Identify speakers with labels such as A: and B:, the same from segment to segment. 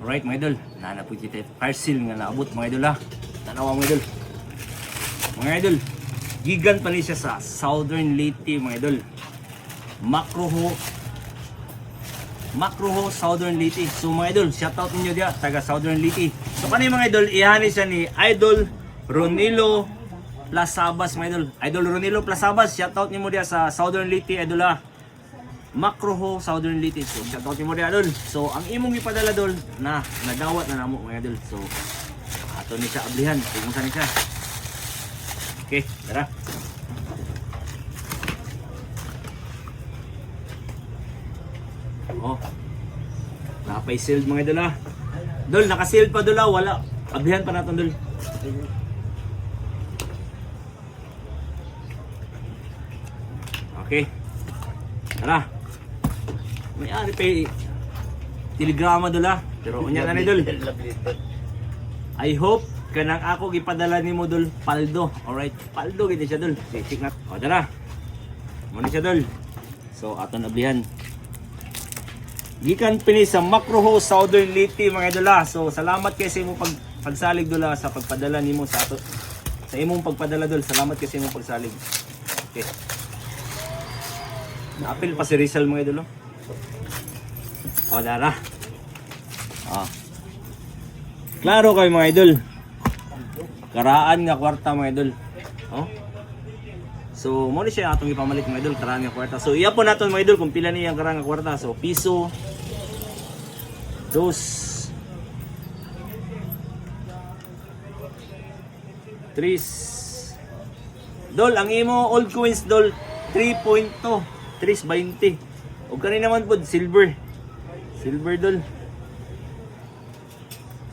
A: Alright mga idol, nanapod kita parcel nga naabot mga idol ha. Tanawa mga idol. Mga idol, gigan pa ni siya sa Southern Leyte mga idol. Macroho Southern Leyte. So mga idol, shoutout ninyo dia taga Southern Leyte. So kanina mga idol, ihani siya ni Idol Ronilo Plasabas mga idol. Idol Ronilo Plasabas, shoutout niyo mo dia sa Southern Leyte idol ha. Macroho Southern Leyte. So shoutout niyo mo dia idol. So ang imong ipadala idol na nadawat na namo mga idol. So ato ni siya ablihan, kung saan ni siya. Okay, tara. Oh. Napay sealed mga idol ha. Dol, naka-sealed pa dol ha, wala. Ablihan pa natin dol. Okay. Tara. May ari pa telegrama dol ha. Pero unya na ni dol. I hope kanang ako gipadala nimo dol paldo. Alright, paldo gid siya dol. Check na. O tara. Mo siya dol. So aton ablihan. Gikan pini sa Macroho Southern Leyte mga idol ha. So salamat kay sa imong pagsalig dol ha, sa pagpadala nimo sa ato. Sa imong pagpadala dol, salamat kay sa imong pagsalig. Okay. Naapil pa si Rizal mga idol. O dara. Ah. Klaro kayo mga idol. Karaan nga kwarta mga idol. Oh. So mo ni siya atong ipamalit mga idol, karaan nga kwarta. So iya po naton mga idol kung pila niya ang karaan nga kwarta. So piso, dos, 3. Dol, ang imo old coins dol 3.2, 3.20. O kanina naman po silver. Silver dol.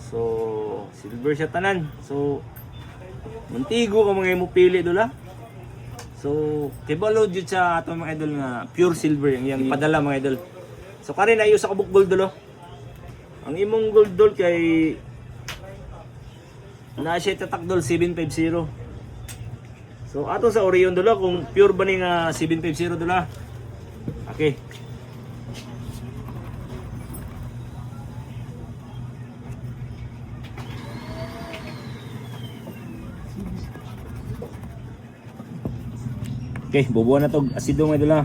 A: So silver siya tanan. So muntigo ka mga imo pili dol ha. So kibalo jud sa ato mga idol nga pure silver ang iyang ipadala mga idol. So kari na iyo sa kabuk gold dol. Ang imong gold dol kay na siya tatak dol 750. So ato sa Orion dol kung pure ba ni nga 750 dol. Okay. Okay, bubuan na to asido mga idol ha.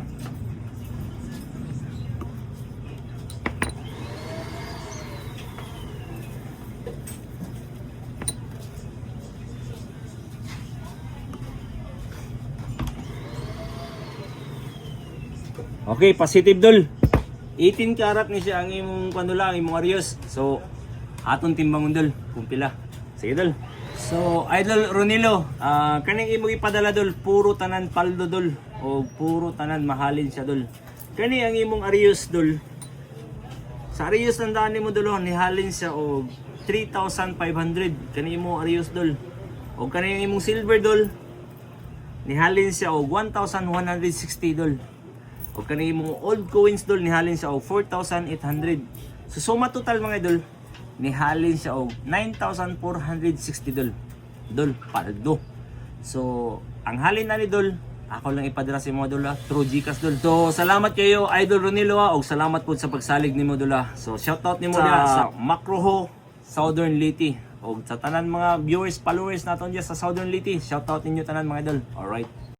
A: Okay, positive dol. 18 karat ni siya ang imong kanula, ang imong Arios. So aton timbangon dol kung pila. Sige dol. So, Idol Ronilo, kaning imo ipadala dol, puro tanan paldo dol o puro tanan mahalin siya dol. Kani ang imong Arios dol. Sa Arios tandaan nimo dol, nihalin siya og 3,500 kani imo Arios dol. O kani imong silver dol, nihalin siya og 1,160 dol. O kani imong old coins dol, nihalin siya og 4,800. So suma total mga idol, nihalin siya og 9,460 dol. Dol, paldo. So, ang halin na ni dol, ako lang ipadala sa mga dol through GCash dol. So, salamat kayo Idol Ronilo og salamat po sa pagsalig nimo dol. So, shoutout nimo sa Macroho Southern Leyte og sa tanan mga viewers, followers naton diya sa Southern Leyte. Shoutout ninyo tanan mga idol. Alright.